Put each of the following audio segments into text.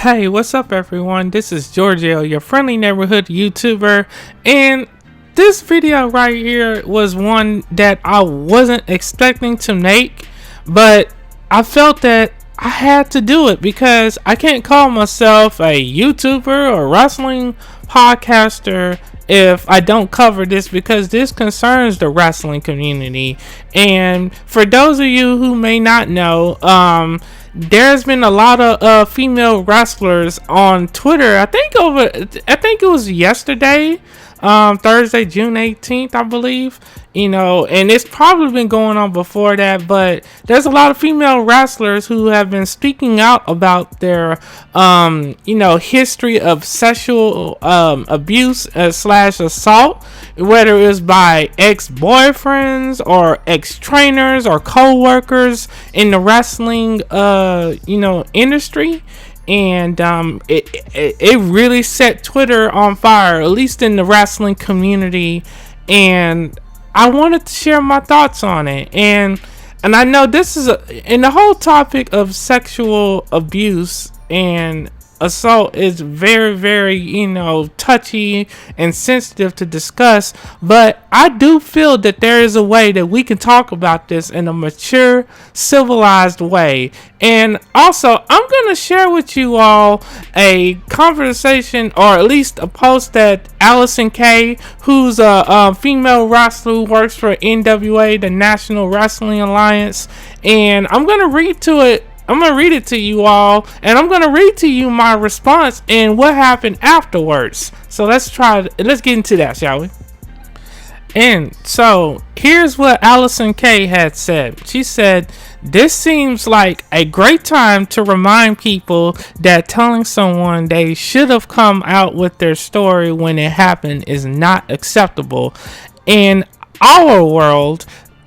Hey, what's up everyone? This is Giorgio, your friendly neighborhood YouTuber, and this video right here was one that I wasn't expecting to make, but I felt that I had to do it because I can't call myself a YouTuber or wrestling podcaster if I don't cover this, because this concerns the wrestling community. And for those of you who may not know, there's been a lot of female wrestlers on Twitter. I think it was yesterday, Thursday, June 18th, I believe. And it's probably been going on before that, but there's a lot of female wrestlers who have been speaking out about their, history of sexual abuse slash assault, whether it's by ex-boyfriends or ex-trainers or co-workers in the wrestling, industry. And it really set Twitter on fire, at least in the wrestling community. And I wanted to share my thoughts on it. And I know this is in the whole topic of sexual abuse and assault is very, very, touchy and sensitive to discuss, but I do feel that there is a way that we can talk about this in a mature, civilized way. And also, I'm going to share with you all a conversation, or at least a post that Allison K, who's a female wrestler who works for NWA, the National Wrestling Alliance, and I'm going to read it to you all, and I'm going to read to you my response and what happened afterwards. So let's get into that, shall we? And so here's what Allison K had said. She said, "This seems like a great time to remind people that telling someone they should have come out with their story when it happened is not acceptable. In our world,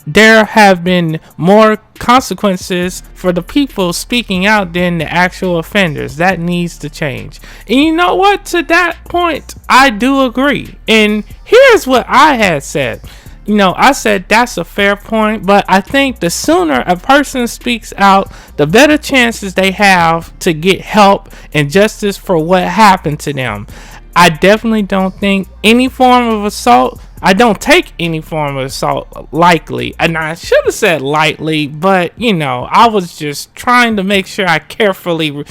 there have been more consequences for the people speaking out than the actual offenders. That needs to change." And you know what? To that point, I do agree. And here's what I had said. I said that's a fair point, but I think the sooner a person speaks out, the better chances they have to get help and justice for what happened to them. I definitely don't think any form of assault, I don't take any form of assault lightly. And I should have said lightly, but, I was just trying to make sure I carefully,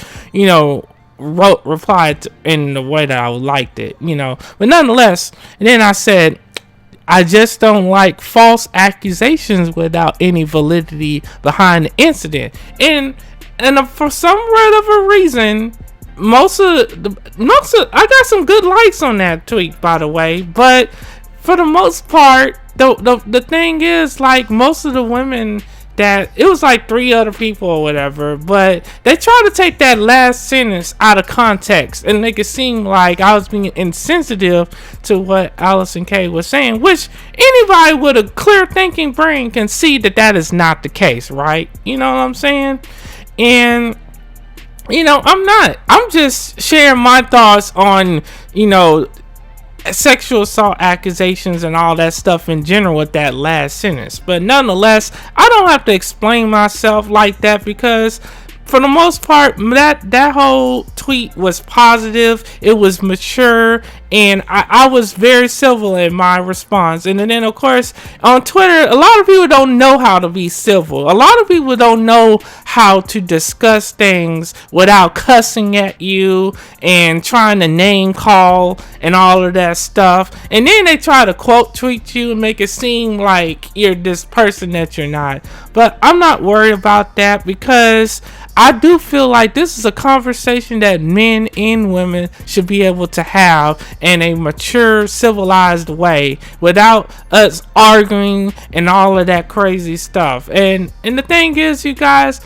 replied in the way that I liked it, But nonetheless, and then I said, I just don't like false accusations without any validity behind the incident. And for some whatever reason, I got some good likes on that tweet, by the way, but for the most part, the thing is, like, most of the women that, it was like 3 other people or whatever, but they try to take that last sentence out of context and make it seem like I was being insensitive to what Allison K was saying, which anybody with a clear thinking brain can see that is not the case, right? You know what I'm saying? And I'm just sharing my thoughts on, sexual assault accusations and all that stuff in general with that last sentence. But nonetheless, I don't have to explain myself like that, because for the most part, that whole tweet was positive. It was mature, and I was very civil in my response. And then, of course, on Twitter, a lot of people don't know how to be civil. A lot of people don't know how to discuss things without cussing at you and trying to name call and all of that stuff. And then they try to quote tweet you and make it seem like you're this person that you're not. But I'm not worried about that, because I do feel like this is a conversation that men and women should be able to have in a mature, civilized way without us arguing and all of that crazy stuff. And the thing is, you guys,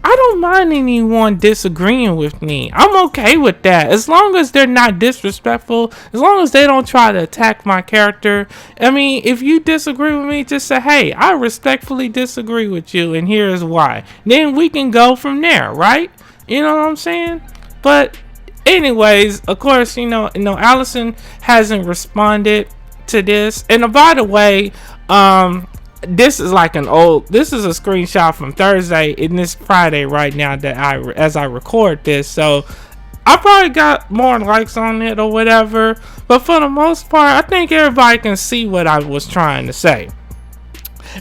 I don't mind anyone disagreeing with me. I'm okay with that, as long as they're not disrespectful, as long as they don't try to attack my character. I mean, if you disagree with me, just say, hey, I respectfully disagree with you, and here's why. Then we can go from there, right? You know what I'm saying? But anyways, of course, Allison hasn't responded to this. And by the way, this is a screenshot from Thursday, and this Friday right now as I record this. So I probably got more likes on it or whatever, but for the most part, I think everybody can see what I was trying to say.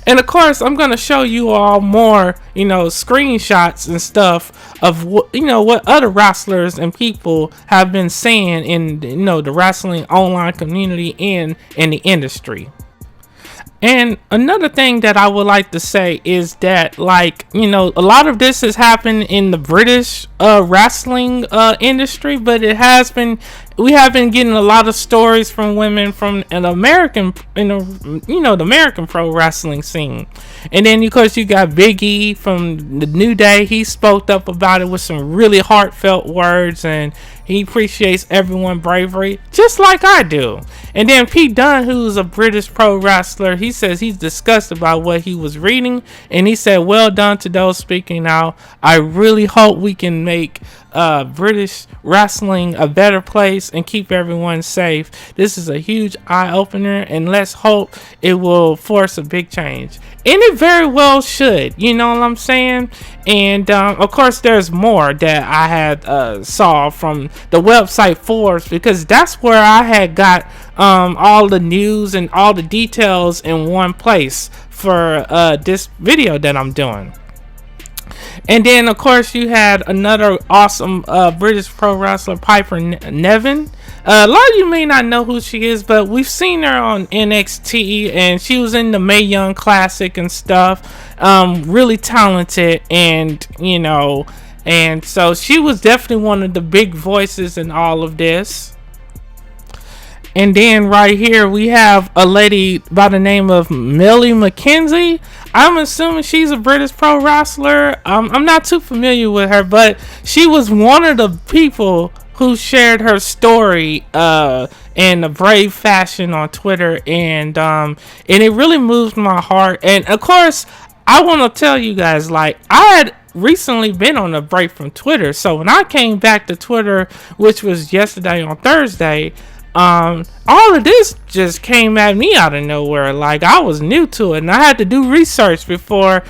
And of course, I'm going to show you all more, screenshots and stuff of what other wrestlers and people have been saying in, the wrestling online community and in the industry. And another thing that I would like to say is that, a lot of this has happened in the British wrestling industry, but we have been getting a lot of stories from women from an American, the American pro wrestling scene. And then, of course, you got Big E from the New Day. He spoke up about it with some really heartfelt words, and he appreciates everyone's bravery, just like I do. And then Pete Dunne, who's a British pro wrestler, he says he's disgusted about what he was reading, and he said, "Well done to those speaking out. I really hope we can make British wrestling a better place and keep everyone safe. This is a huge eye-opener, and let's hope it will force a big change." And it very well should, you know what I'm saying? And of course, there's more that I had saw from the website Forbes, because that's where I had got all the news and all the details in one place for this video that I'm doing. And then, of course, you had another awesome British pro wrestler, Piper Niven. A lot of you may not know who she is, but we've seen her on NXT, and she was in the Mae Young Classic and stuff. Really talented, and and so she was definitely one of the big voices in all of this. And then right here we have a lady by the name of Millie McKenzie. I'm assuming she's a British pro wrestler. I'm not too familiar with her, but she was one of the people who shared her story in a brave fashion on Twitter, and it really moved my heart. And of course, I want to tell you guys, I had recently been on a break from Twitter, so when I came back to Twitter, which was yesterday on Thursday, all of this just came at me out of nowhere. I was new to it, and I had to do research before,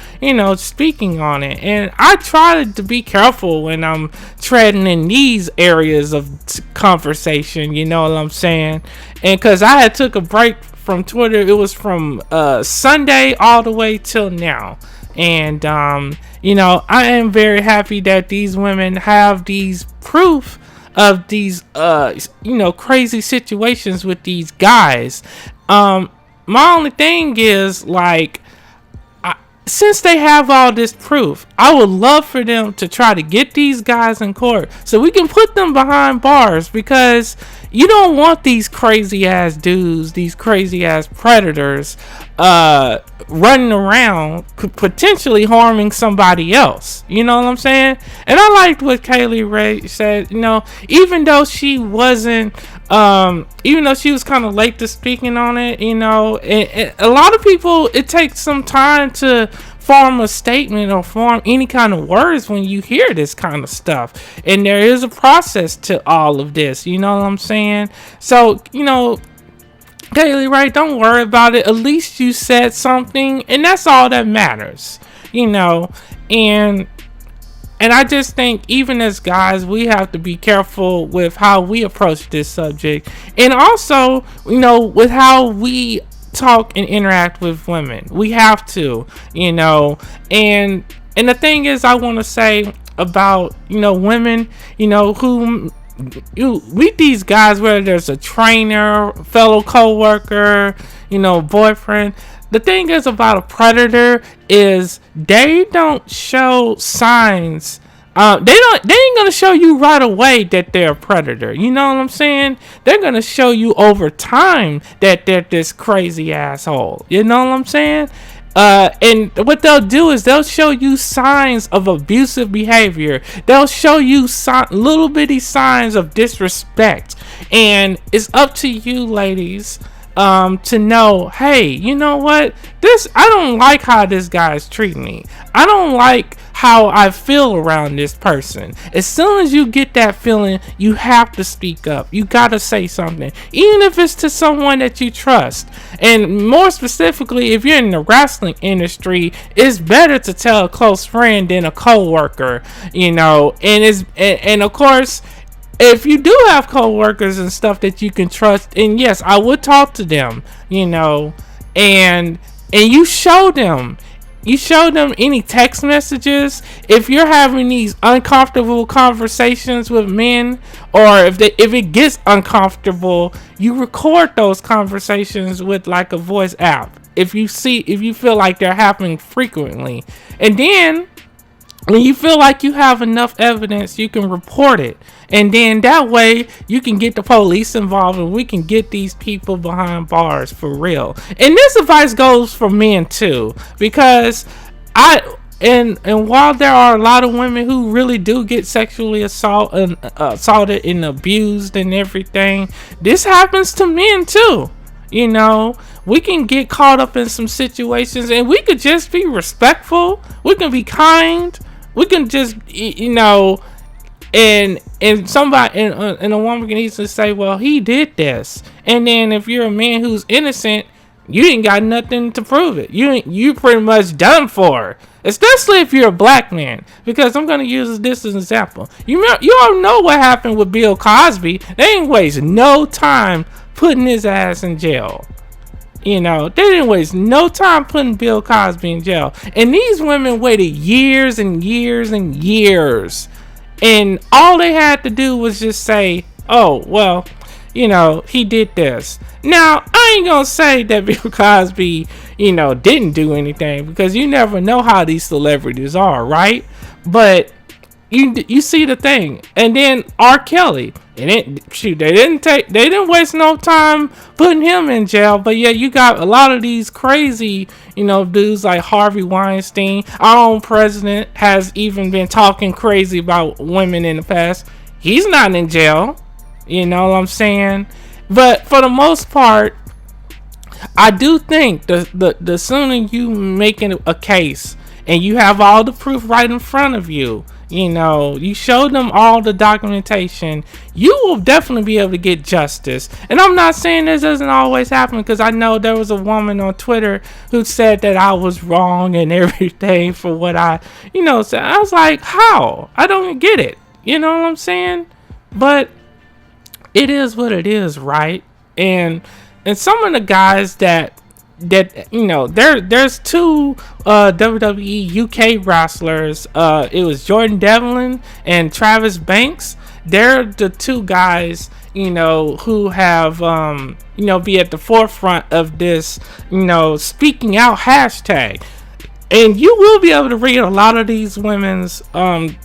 speaking on it. And I try to be careful when I'm treading in these areas of conversation, you know what I'm saying? And because I had took a break from Twitter, it was from Sunday all the way till now. And, I am very happy that these women have these proof of these crazy situations with these guys. My only thing is, since they have all this proof, I would love for them to try to get these guys in court so we can put them behind bars, because you don't want these crazy ass dudes, these crazy ass predators running around potentially harming somebody else. You know what I'm saying? And I liked what Kaylee Ray said. Even though she wasn't even though she was kind of late to speaking on it, a lot of people, it takes some time to form a statement or form any kind of words when you hear this kind of stuff, and there is a process to all of this, you know what I'm saying? So Kaylee, right, don't worry about it. At least you said something, and that's all that matters, and I just think, even as guys, we have to be careful with how we approach this subject, and also, with how we talk and interact with women. We have to, and the thing is, I want to say about, women, who you meet these guys, whether there's a trainer, fellow co-worker, boyfriend. The thing is about a predator is they don't show signs. They ain't gonna show you right away that they're a predator. You know what I'm saying? They're gonna show you over time that they're this crazy asshole. You know what I'm saying? And what they'll do is they'll show you signs of abusive behavior. They'll show you little bitty signs of disrespect. And it's up to you, ladies, to know, hey, you know what? I don't like how this guy's treating me. I don't like how I feel around this person. As soon as you get that feeling, you have to speak up. You gotta say something, even if it's to someone that you trust. And more specifically, if you're in the wrestling industry, it's better to tell a close friend than a co-worker, and of course, if you do have coworkers and stuff that you can trust, and yes, I would talk to them, and you show them. You show them any text messages. If you're having these uncomfortable conversations with men, or if it gets uncomfortable, you record those conversations with like a voice app. If you feel like they're happening frequently, and then when you feel like you have enough evidence, you can report it. And then that way you can get the police involved and we can get these people behind bars for real. And this advice goes for men too, because and while there are a lot of women who really do get sexually assaulted and abused and everything, this happens to men too. We can get caught up in some situations and we could just be respectful. We can be kind. We can just, and somebody and a woman can easily say, well, he did this. And then if you're a man who's innocent, you ain't got nothing to prove it. You pretty much done for. Especially if you're a black man, because I'm gonna use this as an example. You all know what happened with Bill Cosby. They didn't waste no time putting his ass in jail. They didn't waste no time putting Bill Cosby in jail. And these women waited years and years and years. And all they had to do was just say, oh, well, he did this. Now, I ain't gonna say that Bill Cosby, didn't do anything, because you never know how these celebrities are, right? But you see the thing. And then R. Kelly, they didn't waste no time putting him in jail. But yeah, you got a lot of these crazy, dudes like Harvey Weinstein. Our own president has even been talking crazy about women in the past. He's not in jail. You know what I'm saying? But for the most part, I do think the sooner you make a case and you have all the proof right in front of you, you show them all the documentation, you will definitely be able to get justice. And I'm not saying this doesn't always happen, because I know there was a woman on Twitter who said that I was wrong and everything for what I said. I was like, how? I don't get it. You know what I'm saying? But it is what it is, right? And some of the guys that there's two WWE UK wrestlers. It was Jordan Devlin and Travis Banks. They're the two guys who have be at the forefront of this speaking out hashtag. And you will be able to read a lot of these women's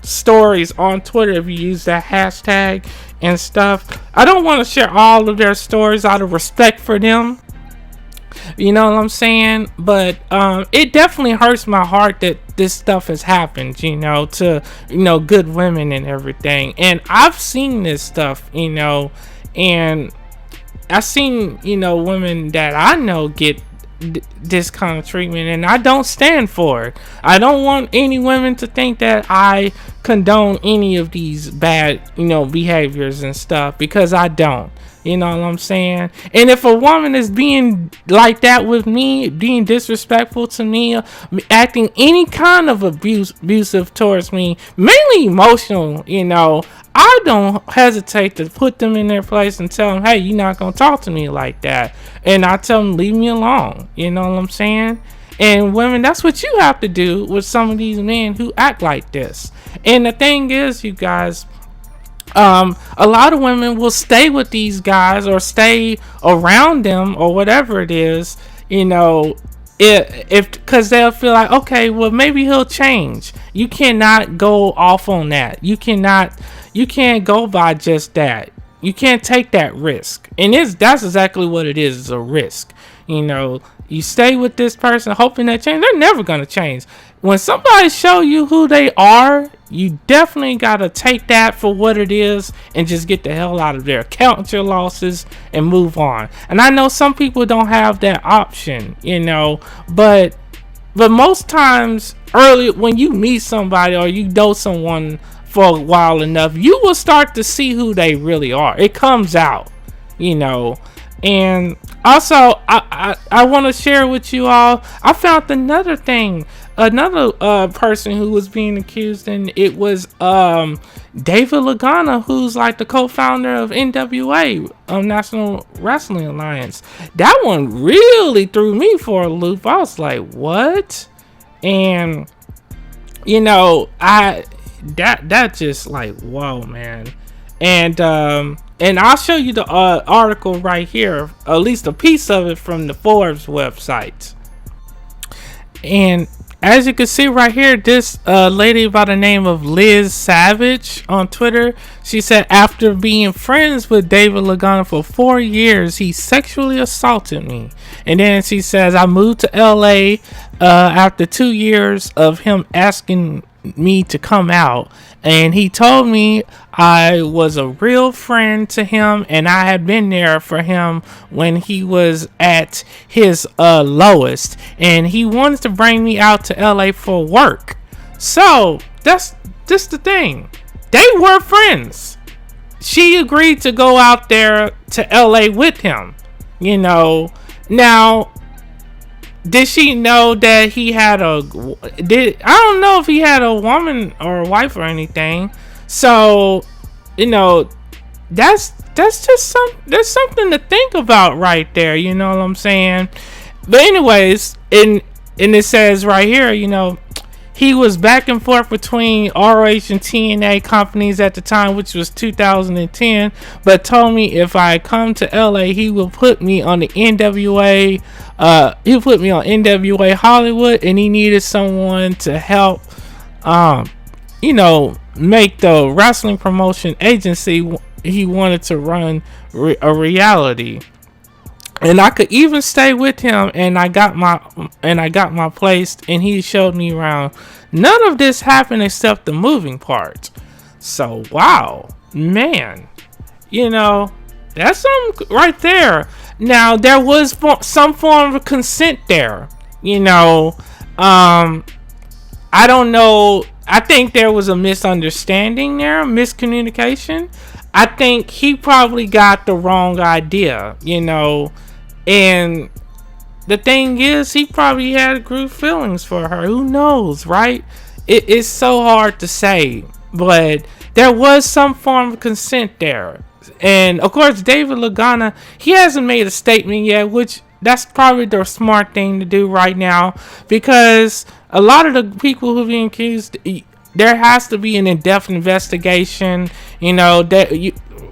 stories on Twitter if you use that hashtag and stuff. I don't want to share all of their stories out of respect for them. You know what I'm saying? But it definitely hurts my heart that this stuff has happened, to good women and everything. And I've seen this stuff, and I've seen women that I know get this kind of treatment, and I don't stand for it. I don't want any women to think that I condone any of these bad behaviors and stuff, because I don't. You know what I'm saying? And if a woman is being like that with me, being disrespectful to me, acting any kind of abusive towards me, mainly emotional, I don't hesitate to put them in their place and tell them, hey, you're not going to talk to me like that. And I tell them, leave me alone. You know what I'm saying? And women, that's what you have to do with some of these men who act like this. And the thing is, you guys, a lot of women will stay with these guys or stay around them or whatever it is, if because they'll feel like, okay, well, maybe he'll change. You cannot go off on that. You can't go by just that. You can't take that risk. And that's exactly what it is. It's a risk. You stay with this person hoping they change. They're never going to change. When somebody show you who they are, you definitely got to take that for what it is and just get the hell out of there. Count your losses and move on. And I know some people don't have that option, but most times early when you meet somebody or you know someone for a while enough, you will start to see who they really are. It comes out, And also, I want to share with you all, I found another person who was being accused, and it was David Lagana, who's like the co-founder of NWA, National Wrestling Alliance. That one really threw me for a loop. I was like, what? And you know, that just like, whoa, man. And I'll show you the article right here, at least a piece of it from the Forbes website. And as you can see right here, this lady by the name of Liz Savage on Twitter, she said, after being friends with David Lagana for 4 years, he sexually assaulted me. And then she says, I moved to LA after 2 years of him asking me to come out, and he told me I was a real friend to him, and I had been there for him when he was at his lowest, and he wanted to bring me out to LA for work. So that's just the thing, they were friends. She agreed to go out there to LA with him, you know. Now, did she know that he had I don't know if he had a woman or a wife or anything. So, you know, that's just there's something to think about right there, you know what I'm saying? But anyways, and it says right here, you know, he was back and forth between RH and TNA companies at the time, which was 2010, but told me if I come to LA, he will put me on the NWA. He'll put me on NWA Hollywood, and he needed someone to help, you know, make the wrestling promotion agency he wanted to run a reality. And I could even stay with him, and I got my place, and he showed me around. None of this happened except the moving part. So wow, man, you know, that's something right there. Now, there was some form of consent there, you know. I don't know. I think there was a misunderstanding there, miscommunication. I think he probably got the wrong idea, you know. And the thing is, he probably had good feelings for her. Who knows, right? It's so hard to say. But there was some form of consent there. And, of course, David Lagana, he hasn't made a statement yet, which that's probably the smart thing to do right now. Because a lot of the people who are being accused, there has to be an in-depth investigation, you know,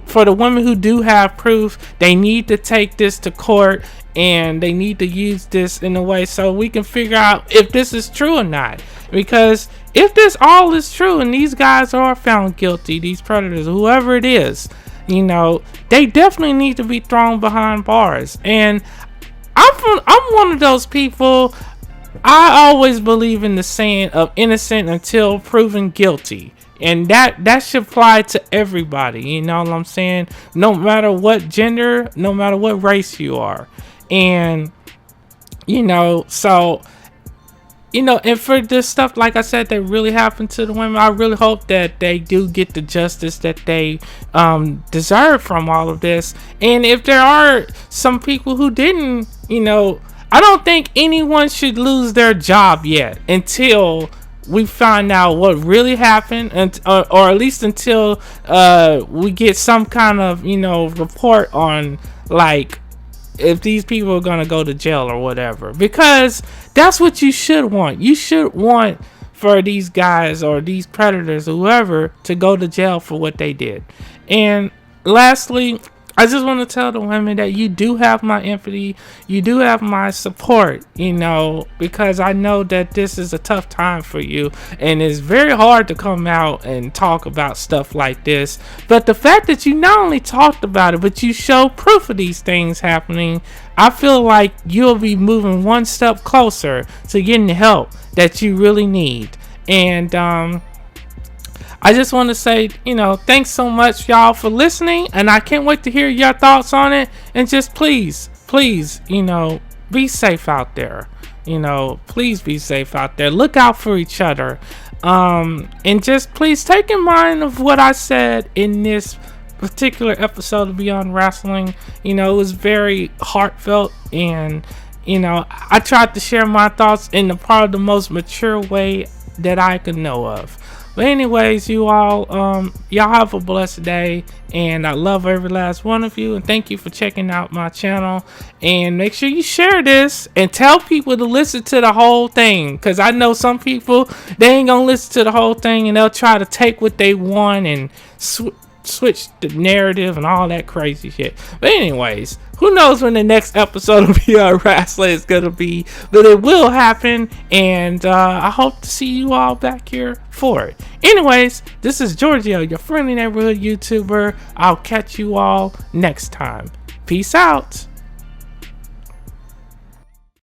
for the women who do have proof, they need to take this to court, and they need to use this in a way so we can figure out if this is true or not. Because if this all is true and these guys are found guilty, these predators, whoever it is, you know, they definitely need to be thrown behind bars. And I'm one of those people. I always believe in the saying of innocent until proven guilty. And that should apply to everybody, you know what I'm saying? No matter what gender, no matter what race you are. And, you know, so, you know, and for this stuff, like I said, that really happened to the women, I really hope that they do get the justice that they deserve from all of this. And if there are some people who didn't, you know, I don't think anyone should lose their job yet until we find out what really happened, and or at least until we get some kind of, you know, report on, like, if these people are gonna go to jail or whatever. Because that's what you should want. You should want for these guys or these predators, whoever, to go to jail for what they did. And lastly, I just want to tell the women that you do have my empathy, you do have my support, you know, because I know that this is a tough time for you, and it's very hard to come out and talk about stuff like this. But the fact that you not only talked about it, but you show proof of these things happening, I feel like you'll be moving one step closer to getting the help that you really need. And I just want to say, you know, thanks so much, y'all, for listening. And I can't wait to hear your thoughts on it. And just please, you know, be safe out there. You know, please be safe out there. Look out for each other. And just please take in mind of what I said in this particular episode of Beyond Wrestling. You know, it was very heartfelt. And, you know, I tried to share my thoughts in the most mature way that I could know of. But anyways, you all, y'all have a blessed day, and I love every last one of you, and thank you for checking out my channel. And make sure you share this and tell people to listen to the whole thing, because I know some people, they ain't gonna listen to the whole thing, and they'll try to take what they want and switch the narrative and all that crazy shit. But anyways, who knows when the next episode of Beyond Wrestling is gonna be, but it will happen, and I hope to see you all back here for it. Anyways, this is Giorgio, your friendly neighborhood YouTuber. I'll catch you all next time. Peace out.